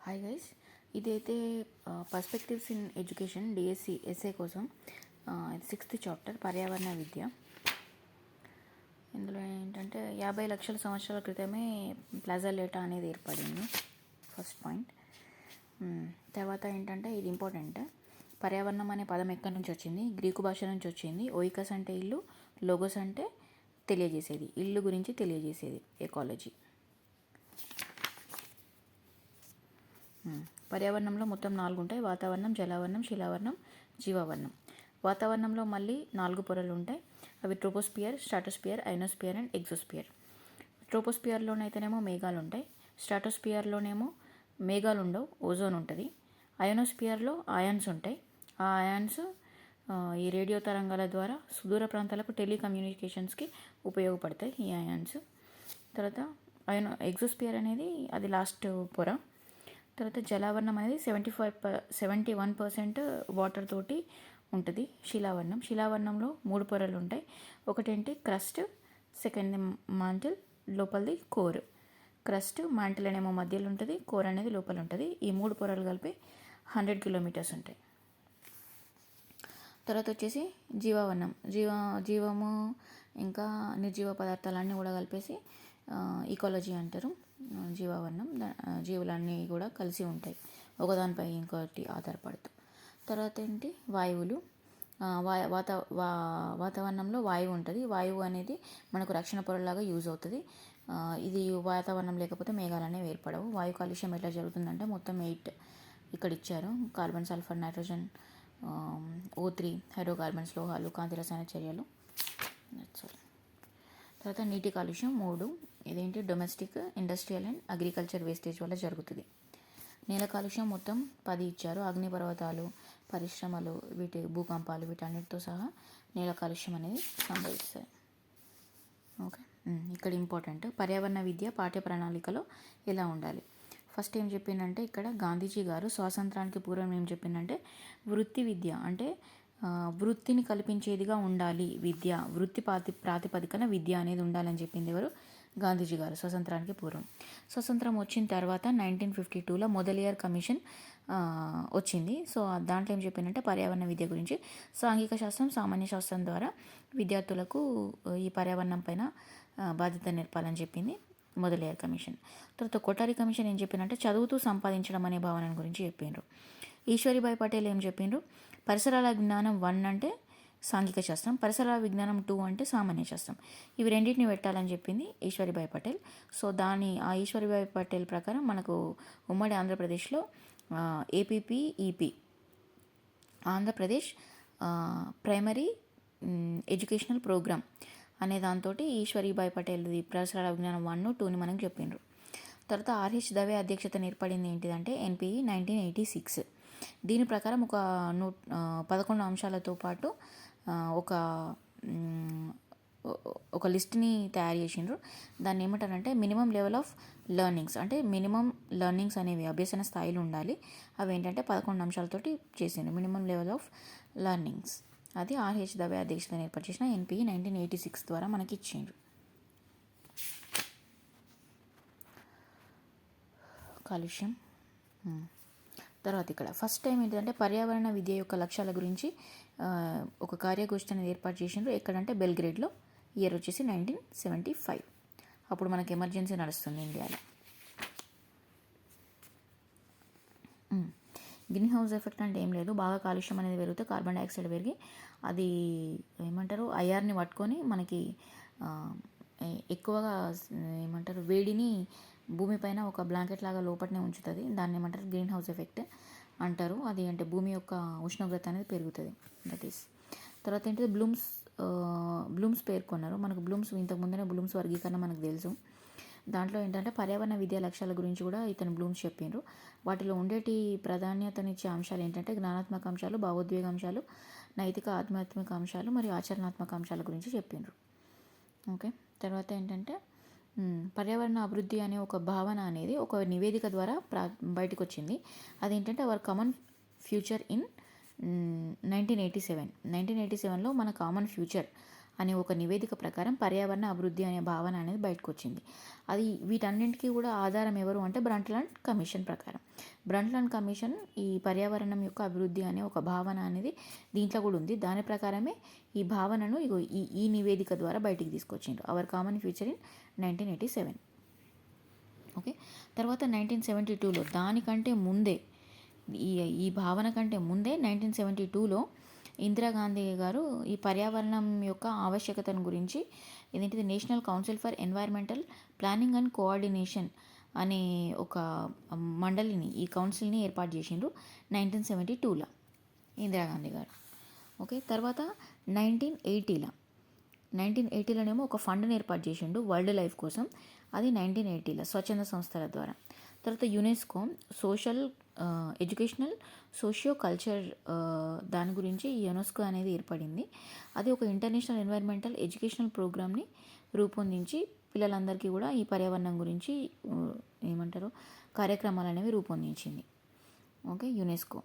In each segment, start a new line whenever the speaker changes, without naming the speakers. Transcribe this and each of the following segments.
Hi guys, ఇదైతే perspectives in education DSC SA కోసం sixth chapter పర్యావరణ విద్య. ఇందులో ఏంటంటే 50 లక్షల సంవత్సరాల క్రితమే ప్లాజాలేటా అనేది ఏర్పడింది. First point. తర్వాత ఏంటంటే ఇది ఇంపార్టెంట్. పర్యావరణం అనే పదం ఎక్కడి నుంచి వచ్చింది? గ్రీకు భాష నుంచి వచ్చింది. ఓయికస్ అంటే ఇల్లు, లోగోస్ అంటే తెలియజేసేది, ఇల్లు గురించి తెలియజేసేది, ఎకాలజీ. పర్యావరణంలో మొత్తం 4 ఉంటాయి: వాతావరణం, జలావరణం, శిలావరణం, జీవావరణం. వాతావరణంలో మళ్ళీ 4 పొరలు ఉంటాయి. అవి troposphere, stratosphere, ionosphere and exosphere. ట్రోపోస్పియర్లోనైతేనేమో మేఘాలు ఉంటాయి. స్ట్రాటోస్పియర్లోనేమో మేఘాలు ఉండవు, ఓజోన్ ఉంటుంది. అయోనోస్పియర్లో ఆయాన్స్ ఉంటాయి. ఆ ఆయాన్స్ ఈ రేడియో తరంగాల ద్వారా సుదూర ప్రాంతాలకు టెలికమ్యూనికేషన్స్కి ఉపయోగపడతాయి ఈ ఆయాన్స్. తర్వాత ఎగ్జోస్పియర్ అనేది అది లాస్ట్ పొర. తర్వాత జలావరణం అనేది 71% వాటర్ తోటి ఉంటుంది. శిలావరణంలో 3 పొరలు ఉంటాయి. ఒకటేంటి క్రస్ట్, సెకండ్ మాంటిల్, లోపలిది కోర్. క్రస్ట్, మాంటిల్ అనేమో మధ్యలో ఉంటుంది, కోర్ అనేది లోపల ఉంటుంది. ఈ 3 పొరలు కలిపి 100 కిలోమీటర్స్ ఉంటాయి. తర్వాత వచ్చేసి జీవావరణం. జీవము ఇంకా నిర్జీవ పదార్థాలన్నీ కూడా కలిపేసి ఈకాలజీ అంటారు. జీవావరణం, జీవులన్నీ కూడా కలిసి ఉంటాయి ఒకదానిపై ఇంకోటి ఆధారపడుతూ. తర్వాత ఏంటి వాయువులు. వాతావరణంలో వాయువు ఉంటుంది. వాయువు అనేది మనకు రక్షణ పొరలాగా యూజ్ అవుతుంది. ఇది వాతావరణం లేకపోతే మేఘాలు అనేవి ఏర్పడవు. వాయు కాలుష్యం ఎట్లా జరుగుతుందంటే మొత్తం 8 ఇక్కడ ఇచ్చారు: carbon, sulphur, nitrogen, O3, hydrocarbons, లోహాలు, కాంతి రసాయన చర్యలు. తర్వాత నీటి కాలుష్యం 3. ఇదేంటి domestic, industrial and agriculture wastage వల్ల జరుగుతుంది. నేల కాలుష్యం మొత్తం 10 ఇచ్చారు: అగ్నిపర్వతాలు, పరిశ్రమలు, భూకంపాలు, వీటన్నిటితో సహా నేల కాలుష్యం అనేది సంభవిస్తాయి. ఓకే, ఇక్కడ ఇంపార్టెంట్ పర్యావరణ విద్య పాఠ్య ప్రణాళికలో ఎలా ఉండాలి. ఫస్ట్ ఏం చెప్పిందంటే ఇక్కడ గాంధీజీ గారు స్వాతంత్రానికి పూర్వం ఏం చెప్పిందంటే వృత్తి విద్య అంటే వృత్తిని కల్పించేదిగా ఉండాలి విద్య, వృత్తి ప్రాతిపదికన విద్య అనేది ఉండాలని చెప్పింది ఎవరు? గాంధీజీ గారు స్వతంత్రానికి పూర్వం. స్వతంత్రం వచ్చిన తర్వాత 1952లో మొదలియార్ కమిషన్ వచ్చింది. సో దాంట్లో ఏం చెప్పిందంటే పర్యావరణ విద్య గురించి సాంఘిక శాస్త్రం, సామాన్య శాస్త్రం ద్వారా విద్యార్థులకు ఈ పర్యావరణం పైన బాధ్యత నేర్పాలని చెప్పింది మొదలియార్ కమిషన్. తర్వాత కొఠారి కమిషన్ ఏం చెప్పిందంటే చదువుతూ సంపాదించడం అనే భావన గురించి చెప్పిండ్రు. ఈశ్వరీబాయి పటేల్ ఏం చెప్పిండ్రు? పరిసరాల విజ్ఞానం 1 అంటే సాంఘిక శాస్త్రం, పరిసరాల విజ్ఞానం 2 అంటే సామాన్య శాస్త్రం. ఇవి రెండింటిని పెట్టాలని చెప్పింది ఈశ్వరీబాయి పటేల్. సో ఆ ఈశ్వరీబాయి పటేల్ ప్రకారం మనకు ఉమ్మడి ఆంధ్రప్రదేశ్లో APPEP, Andhra Pradesh primary educational programme అనే దాంతో ఈశ్వరీబాయి పటేల్ది పరిసరాల విజ్ఞానం 1, 2ని మనకు చెప్పిండ్రు. తర్వాత RH దవే అధ్యక్షతన ఏర్పడింది ఏంటిదంటే NPE 1986. దీని ప్రకారం 11 అంశాలతో పాటు ఒక లిస్ట్ని తయారు చేసిండ్రు. దాన్ని ఏమంటారంటే మినిమం లెవెల్ ఆఫ్ లెర్నింగ్స్, అంటే మినిమం లెర్నింగ్స్ అనేవి అభ్యసన స్థాయిలు ఉండాలి. అవి ఏంటంటే 11 అంశాలతోటి చేసిండ్రు మినిమం లెవెల్ ఆఫ్ లెర్నింగ్స్. అది RH దవే అధ్యక్షతన ఏర్పాటు చేసిన NPE 1986 ద్వారా మనకి ఇచ్చిండ్రు. కాలుష్యం. తర్వాత ఇక్కడ ఫస్ట్ టైం ఏంటంటే పర్యావరణ విద్య యొక్క లక్ష్యాల గురించి ఒక కార్యగోష్ఠి అనేది ఏర్పాటు చేసిండ్రు. ఎక్కడంటే బెల్గ్రేడ్లో. ఇయర్ వచ్చేసి 1975. అప్పుడు మనకి ఎమర్జెన్సీ నడుస్తుంది ఇండియాలో. గ్రీన్ హౌస్ ఎఫెక్ట్ అంటే ఏం లేదు, బాగా కాలుష్యం అనేది పెరిగితే కార్బన్ డైఆక్సైడ్ పెరిగి అది ఏమంటారు ఐఆర్ని పట్టుకొని మనకి ఎక్కువగా ఏమంటారు వేడిని భూమిపైన ఒక బ్లాంకెట్ లాగా లోపలనే ఉంచుతుంది. దాన్ని ఏమంటారు గ్రీన్ హౌస్ ఎఫెక్ట్ అంటారు. అది అంటే భూమి యొక్క ఉష్ణోగ్రత అనేది పెరుగుతుంది. That is. తర్వాత ఏంటంటే బ్లూమ్స్ పేర్కొన్నారు. మనకు ఇంతకు ముందునే బ్లూమ్స్ వర్గీకరణ మనకు తెలుసు. దాంట్లో ఏంటంటే పర్యావరణ విద్యా లక్ష్యాల గురించి కూడా ఇతను బ్లూమ్స్ చెప్పిండ్రు. వాటిలో ఉండేటి ప్రాధాన్యతనిచ్చే అంశాలు ఏంటంటే జ్ఞానాత్మక అంశాలు, భావోద్వేగ అంశాలు, నైతిక ఆధ్యాత్మిక అంశాలు మరియు ఆచరణాత్మక అంశాల గురించి చెప్పిండ్రు. ఓకే, తర్వాత ఏంటంటే పర్యావరణ అభివృద్ధి అనే ఒక భావన అనేది ఒక నివేదిక ద్వారా బయటకు వచ్చింది. అదేంటంటే అవర్ కామన్ ఫ్యూచర్ ఇన్ 1987. 1987లో మన కామన్ ఫ్యూచర్ అనే ఒక నివేదిక ప్రకారం పర్యావరణ అభివృద్ధి అనే భావన అనేది బయటకు వచ్చింది. అది వీటన్నింటికీ కూడా ఆధారం ఎవరు అంటే బ్రంట్లాండ్ కమిషన్ ప్రకారం. బ్రంట్లాండ్ కమిషన్ ఈ పర్యావరణం యొక్క అభివృద్ధి అనే ఒక భావన అనేది దీంట్లో కూడా ఉంది. దాని ప్రకారమే ఈ భావనను ఈ నివేదిక ద్వారా బయటికి తీసుకొచ్చిండ్రు. Our common future in 1987. Okay. తర్వాత 1972లో దానికంటే ముందే ఈ భావన కంటే ముందే 1972లో ఇందిరాగాంధీ గారు ఈ పర్యావరణం యొక్క ఆవశ్యకతను గురించి ఇదేంటిది national council for environmental planning and coordination అనే ఒక మండలిని, ఈ కౌన్సిల్ని ఏర్పాటు చేసిండ్రు 1972లో ఇందిరాగాంధీ గారు. ఓకే. తర్వాత 1980లోనేమో ఒక ఫండ్ని ఏర్పాటు చేసిండు వరల్డ్ లైఫ్ కోసం. అది 1980లో స్వచ్ఛంద సంస్థల ద్వారా. తర్వాత UNESCO social educational socio culture దాని గురించి ఈ యునెస్కో అనేది ఏర్పడింది. అది ఒక ఇంటర్నేషనల్ ఎన్వైర్మెంటల్ ఎడ్యుకేషనల్ ప్రోగ్రామ్ని రూపొందించి పిల్లలందరికీ కూడా ఈ పర్యావరణం గురించి కార్యక్రమాలు అనేవి రూపొందించింది. ఓకే. యునెస్కో.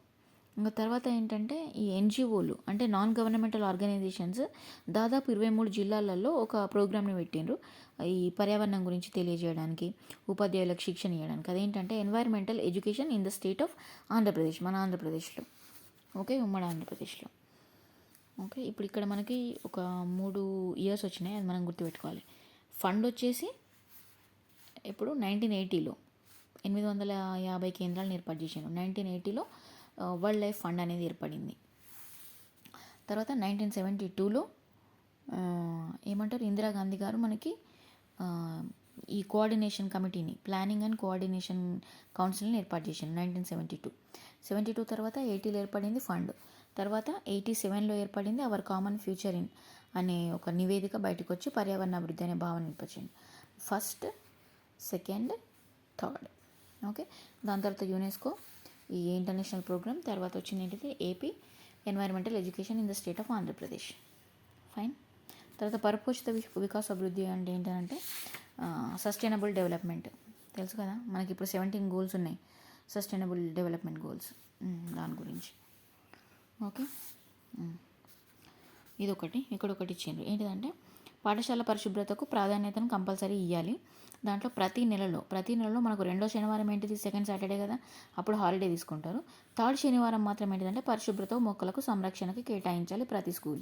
ఇంకా తర్వాత ఏంటంటే ఈ ఎన్జిఓలు అంటే నాన్ గవర్నమెంటల్ ఆర్గనైజేషన్స్ దాదాపు 23 జిల్లాలలో ఒక ప్రోగ్రామ్ని పెట్టిండ్రు ఈ పర్యావరణం గురించి తెలియజేయడానికి, ఉపాధ్యాయులకు శిక్షణ ఇవ్వడానికి. అదేంటంటే environmental education in the state of Andhra Pradesh, మన ఆంధ్రప్రదేశ్లో. ఓకే. ఉమ్మడి ఆంధ్రప్రదేశ్లో. ఓకే. ఇప్పుడు ఇక్కడ మనకి ఒక 3 ఇయర్స్ వచ్చినాయి, అది మనం గుర్తుపెట్టుకోవాలి. ఫండ్ వచ్చేసి ఇప్పుడు 1980లో 850 కేంద్రాలను ఏర్పాటు చేశాను. 1980లో వరల్డ్ లైఫ్ ఫండ్ అనేది ఏర్పడింది. తర్వాత 1972లో ఇందిరాగాంధీ గారు మనకి ఈ కోఆర్డినేషన్ కమిటీని, ప్లానింగ్ అండ్ కోఆర్డినేషన్ కౌన్సిల్ని ఏర్పాటు చేశాను 1972 తర్వాత 80లో ఏర్పడింది ఫండ్. తర్వాత 87లో ఏర్పడింది అవర్ కామన్ ఫ్యూచర్ ఇన్ అనే ఒక నివేదిక బయటకు వచ్చి పర్యావరణ అభివృద్ధి అనే భావన నిలిపించింది. First, second, third. ఓకే. దాని తర్వాత యునెస్కో ఈ ఇంటర్నేషనల్ ప్రోగ్రామ్. తర్వాత వచ్చింది ఏంటిది AP environmental education in the state of Andhra Pradesh. Fine. తర్వాత పరిపోషిత వికాస అభివృద్ధి అంటే ఏంటంటే సస్టైనబుల్ డెవలప్మెంట్. తెలుసు కదా మనకి ఇప్పుడు 17 గోల్స్ ఉన్నాయి, సస్టైనబుల్ డెవలప్మెంట్ గోల్స్, దాని గురించి. ఓకే. ఇదొకటి. ఇక్కడ ఒకటి ఇచ్చిండ్రు ఏంటిదంటే పాఠశాల పరిశుభ్రతకు ప్రాధాన్యతను కంపల్సరీ ఇవ్వాలి. దాంట్లో ప్రతి నెలలో మనకు రెండో శనివారం ఏంటిది సెకండ్ సాటర్డే కదా, అప్పుడు హాలిడే తీసుకుంటారు. థర్డ్ శనివారం మాత్రం ఏంటిదంటే పరిశుభ్రత మొక్కలకు సంరక్షణకి కేటాయించాలి ప్రతి స్కూల్.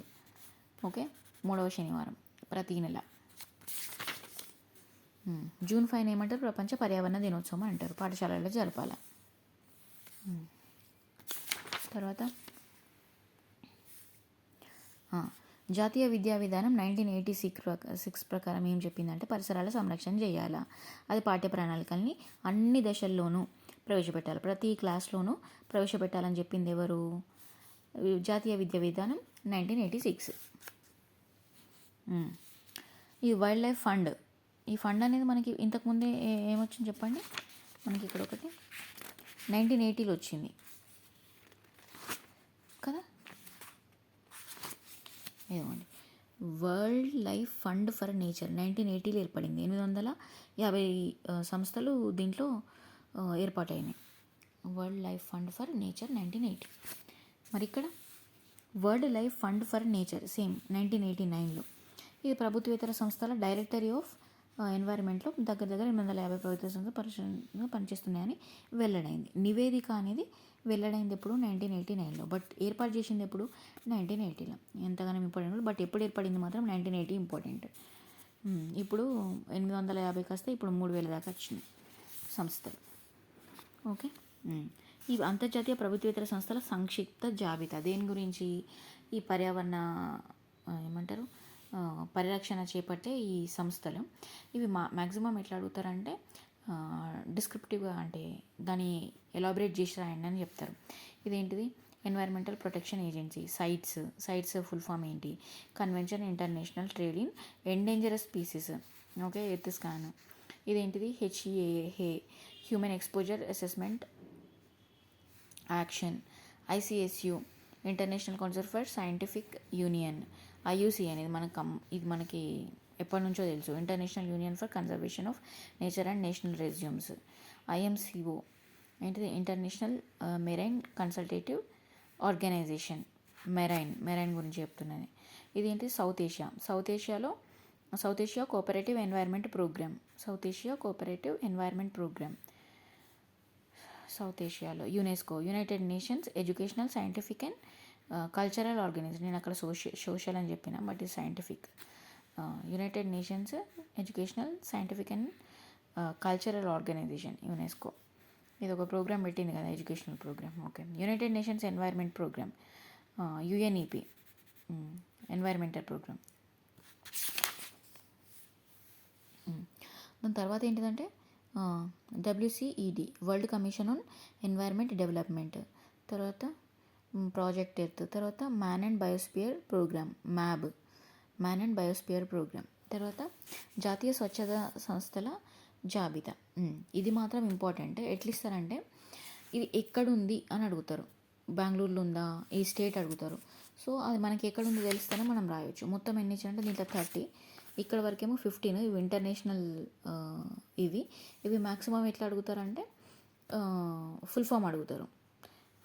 ఓకే. 3వ శనివారం ప్రతి నెల. జూన్ 5 ఏమంటారు ప్రపంచ పర్యావరణ దినోత్సవం అంటారు, పాఠశాలలో జరపాల. తర్వాత జాతీయ విద్యా విధానం 1986 ప్రకారం ఏం చెప్పిందంటే పరిసరాల సంరక్షణ చేయాలా, అది పాఠ్య ప్రణాళికల్ని అన్ని దశల్లోనూ ప్రవేశపెట్టాలి, ప్రతి క్లాస్లోనూ ప్రవేశపెట్టాలని చెప్పింది ఎవరు? జాతీయ విద్యా విధానం 1986. ఈ వైల్డ్ లైఫ్ ఫండ్, ఈ ఫండ్ అనేది మనకి ఇంతకుముందే ఏమొచ్చింది చెప్పండి. మనకి ఇక్కడ ఒకటి 1980లో వచ్చింది కదా. ఏమండి world life fund for nature 1980లో ఏర్పడింది. 850 సంస్థలు దీంట్లో ఏర్పాటైనాయి. World life fund for nature 1980. మరి ఇక్కడ world life fund for nature same 1989లో. ఇది ప్రభుత్వేతర సంస్థల డైరెక్టరీ ఆఫ్ ఎన్వైర్న్మెంట్లో దగ్గర 850 ప్రభుత్వ సంస్థలు పరిశోధనగా పనిచేస్తున్నాయని వెల్లడైంది. నివేదిక అనేది వెల్లడైంది ఎప్పుడు? 1989లో. బట్ ఏర్పాటు చేసింది ఎప్పుడు? 1980లో. ఎంతగానో ఇంపార్టెంట్, బట్ ఎప్పుడు ఏర్పడింది మాత్రం 1980 ఇంపార్టెంట్. ఇప్పుడు 850 కాస్తే ఇప్పుడు 3000 దాకా వచ్చింది సంస్థలు. ఓకే. ఈ అంతర్జాతీయ ప్రభుత్వేతర సంస్థల సంక్షిప్త జాబితా దేని గురించి? ఈ పర్యావరణ పరిరక్షణ చేపట్టే ఈ సంస్థలు. ఇవి మ్యాక్సిమం ఎట్లా అడుగుతారంటే డిస్క్రిప్టివ్గా, అంటే దాన్ని ఎలాబరేట్ చేసి రాయండి అని చెప్తారు. ఇదేంటిది? Environmental protection agency. CITES full form ఏంటి? Convention international trade in endangered species. Okay. Earth scan. ఇదేంటిది? HEAA human exposure assessment action. ICSU international council for scientific union. IUC అనేది ఇది మనకి ఎప్పటి నుంచో తెలుసు, international union for conservation of nature and national resumes. IMCO ఏంటిది? International marine consultative organization. Marine గురించి చెప్తున్నది. ఇదేంటి south Asia cooperative environment programme. South ఏషియాలో UNESCO, United Nations educational, scientific and cultural organization. నేను అక్కడ సోషల్ అని చెప్పిన, బట్ ఇది scientific. United Nations educational, scientific and cultural organization, UNESCO. ఇది ఒక ప్రోగ్రామ్ పెట్టింది కదా, educational programme. Okay. United Nations environment programme, UNEP, environmental programme. దాని తర్వాత ఏంటిదంటే WCED, world commission on environment development. తర్వాత ప్రాజెక్ట్ ఎర్త్. తర్వాత man and biosphere programme, programme. తర్వాత జాతీయ స్వచ్ఛత సంస్థల జాబితా. ఇది మాత్రం ఇంపార్టెంట్. ఎట్లా ఇస్తారంటే, ఇది ఎక్కడుంది అని అడుగుతారు. బెంగళూరులో ఉందా, ఈ స్టేట్ అడుగుతారు. సో అది మనకి ఎక్కడుంది తెలిస్తేనే మనం రాయొచ్చు. మొత్తం ఎన్ని ఇచ్చారంటే దీంట్లో 30, ఇక్కడ వరకేమో 15. ఇవి ఇంటర్నేషనల్. ఇవి మ్యాక్సిమం ఎట్లా అడుగుతారంటే ఫుల్ ఫామ్ అడుగుతారు.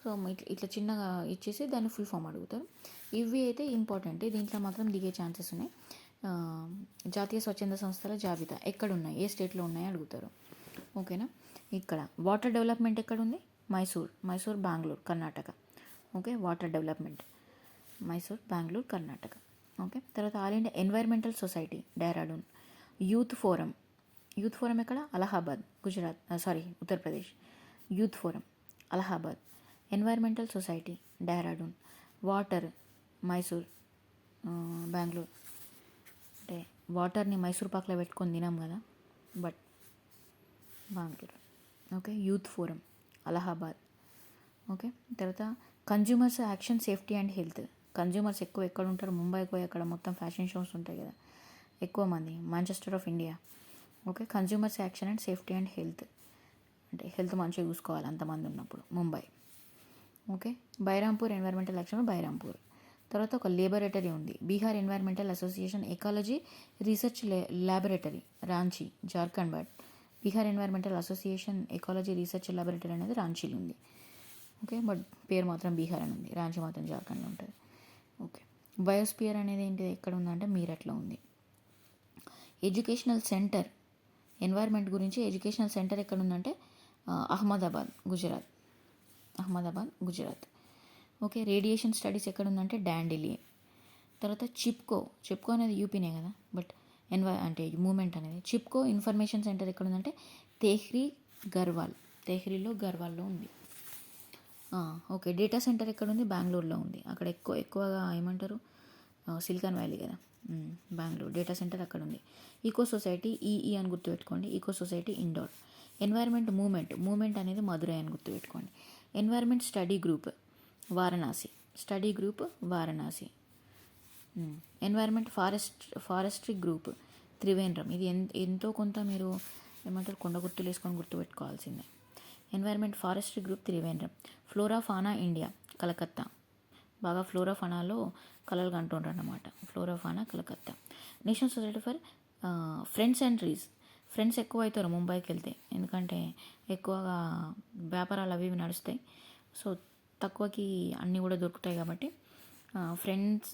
సో ఇట్లా చిన్నగా ఇచ్చేసి దాన్ని ఫుల్ ఫామ్ అడుగుతారు. ఇవి అయితే ఇంపార్టెంట్, దీంట్లో మాత్రం దిగే ఛాన్సెస్ ఉన్నాయి. జాతీయ స్వచ్ఛంద సంస్థల జాబితా ఎక్కడున్నాయి, ఏ స్టేట్లో ఉన్నాయి అడుగుతారు. ఓకేనా. ఇక్కడ వాటర్ డెవలప్మెంట్ ఎక్కడుంది, Mysore Bengaluru Karnataka. Okay. Water development Mysore Bengaluru Karnataka. Okay. తర్వాత all India environmental society Dehradun. Youth forum ఎక్కడ, Allahabad, Uttar Pradesh. Youth forum Allahabad. Environmental society Dehradun. Water Mysore Bengaluru. అంటే వాటర్ని మైసూర్ పాక్లో పెట్టుకొని తినాం కదా, but Bengaluru. Okay. Youth forum Allahabad. Okay. తర్వాత consumers action safety and health. Consumers ఎక్కువ ఎక్కడ ఉంటారు, ముంబైకి పోయి అక్కడ మొత్తం ఫ్యాషన్ షోస్ ఉంటాయి కదా ఎక్కువ మంది, Manchester of India. Okay. Consumers action and safety and health, అంటే హెల్త్ మంచిగా చూసుకోవాలి అంతమంది ఉన్నప్పుడు, Mumbai. Okay. Bairampur environmental action, Bairampur. తర్వాత ఒక లేబొరేటరీ ఉంది, Bihar environmental association ecology research laboratory, Ranchi, Jharkhand. But Bihar environmental association ecology research laboratory అనేది రాంచీలో ఉంది. ఓకే. బట్ పేరు మాత్రం బీహార్ అని ఉంది, రాంచీ మాత్రం జార్ఖండ్లో ఉంటుంది. ఓకే. బయోస్పియర్ అనేది ఏంటిది, ఎక్కడ ఉందంటే మీరట్లో ఉంది. ఎడ్యుకేషనల్ సెంటర్, ఎన్వైర్మెంట్ గురించి ఎడ్యుకేషనల్ సెంటర్ ఎక్కడ ఉందంటే Ahmedabad, Gujarat. Okay. Radiation studies ఎక్కడ ఉందంటే డాండిలి. తర్వాత చిప్కో అనేది యూపీనే కదా, బట్ అంటే మూమెంట్ అనేది. చిప్కో ఇన్ఫర్మేషన్ సెంటర్ ఎక్కడ ఉందంటే తెహ్రీలో గర్వాల్లో ఉంది. ఓకే. డేటా సెంటర్ ఎక్కడ ఉంది, బెంగళూరులో ఉంది. అక్కడ ఎక్కువగా ఏమంటారు, సిలికాన్ వ్యాలీ కదా, బెంగళూరు. డేటా సెంటర్ అక్కడ ఉంది. ఈకో సొసైటీ ఈఈ అని గుర్తుపెట్టుకోండి, eco society Indore. Environment movement అనేది మధురై అని గుర్తుపెట్టుకోండి. Environment study group Varanasi. Environment forestry group Trivandrum. ఇది ఎంతో కొంత మీరు ఏమంటారు కొండ గుర్తులు వేసుకొని గుర్తుపెట్టుకోవాల్సిందే. Environment forestry group Trivandrum. Flora fauna India, Calcutta. బాగా ఫ్లోరా ఫానాలో కలలు కంటుండ్రు అన్నమాట, flora fauna Calcutta. National society for friends and trees. Friends ఎక్కువ అవుతారు ముంబైకి వెళ్తే, ఎందుకంటే ఎక్కువగా వ్యాపారాలు అవి నడుస్తాయి. సో తక్కువకి అన్నీ కూడా దొరుకుతాయి కాబట్టి friends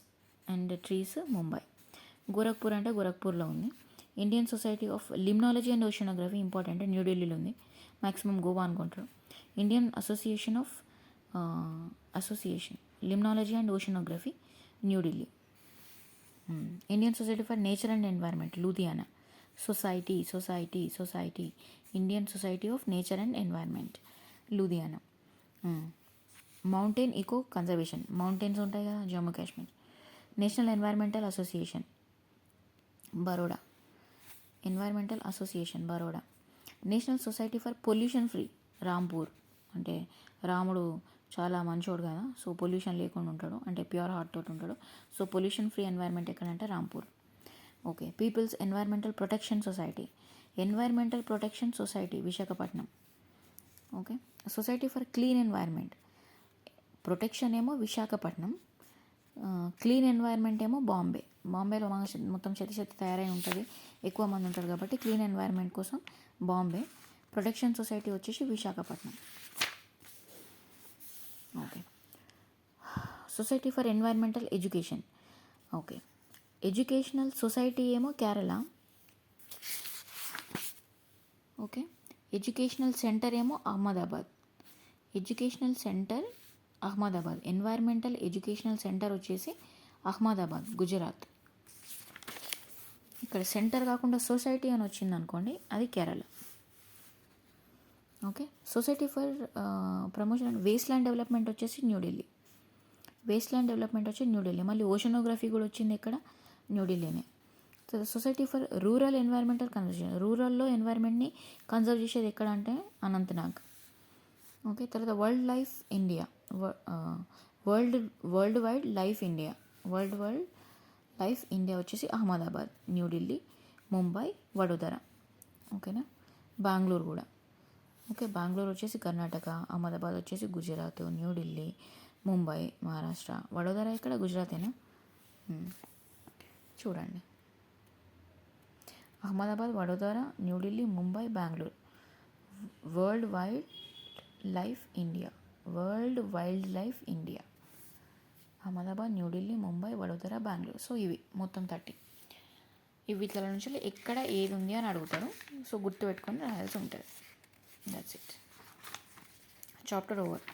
and trees, Mumbai. Gorakhpur అంటే గోరఖ్పూర్లో ఉంది. Indian society of limnology and oceanography important, న్యూఢిల్లీలో ఉంది. మ్యాక్సిమం గోవా అనుకుంటారు. Indian association limnology and oceanography, New Delhi. Indian society for nature and environment, Ludhiana. Society Indian society of nature and environment, Ludhiana. Mountain eco conservation, mountains ఉంటాయి కదా Jammu Kashmir. National environmental association, Baroda. National society for pollution free, Rampur. అంటే రాముడు చాలా మంచోడు కదా, so pollution లేకుండా ఉంటాడు, అంటే ప్యూర్ హార్ట్ తోటి ఉంటాడు. సో పొల్యూషన్ ఫ్రీ ఎన్వైర్న్మెంట్ ఎక్కడంటే Rampur. Okay. People's environmental protection society, Visakhapatnam. Okay. Society for clean environment, protection ఏమో విశాఖపట్నం, క్లీన్ ఎన్వైర్న్మెంట్ ఏమో బాంబేలో మొత్తం చెత్త తయారై ఉంటుంది, ఎక్కువ మంది ఉంటారు కాబట్టి క్లీన్ ఎన్వైర్న్మెంట్ కోసం బాంబే. ప్రొటెక్షన్ సొసైటీ వచ్చేసి Visakhapatnam. Okay. Society for environmental education. Okay, educational society ఏమో కేరళ. ఓకే, ఎడ్యుకేషనల్ సెంటర్ ఏమో Ahmedabad. Educational centre Ahmedabad, environmental educational centre వచ్చేసి అహ్మదాబాద్, గుజరాత్. ఇక్కడ సెంటర్ కాకుండా సొసైటీ అని వచ్చింది అనుకోండి, అది Kerala. Okay, society for promotion and waste land development వచ్చేసి న్యూఢిల్లీ. వేస్ట్ ల్యాండ్ డెవలప్మెంట్ వచ్చి న్యూఢిల్లీ. మళ్ళీ ఓషనోగ్రఫీ కూడా వచ్చింది ఇక్కడ న్యూఢిల్లీనే. Society for rural environmental conservation, రూరల్లో ఎన్వైర్మెంట్ని కన్జర్వ్ చేసేది ఎక్కడ అంటే అనంతనాగ్. ఓకే, తర్వాత world life India, world wide life India, world life India వచ్చేసి అహ్మదాబాద్, న్యూఢిల్లీ, ముంబై, వడోదర. ఓకేనా, బెంగళూరు కూడా. ఓకే, బెంగళూరు వచ్చేసి కర్ణాటక, అహ్మదాబాద్ వచ్చేసి గుజరాత్, న్యూఢిల్లీ, ముంబై మహారాష్ట్ర, వడోదర ఇక్కడ గుజరాతేనా. చూడండి, Ahmedabad, Vadodara, New Delhi, Mumbai, Bengaluru. World wild life India, world wild life India, Ahmedabad, New Delhi, Mumbai, Vadodara, Bengaluru. So ఇవి మొత్తం 30. ఇవి వీటిల నుంచి ఎక్కడ ఏది ఉంది అని అడుగుతారు. సో గుర్తుపెట్టుకొని రాయాల్సి ఉంటుంది. That's it. Chapter over.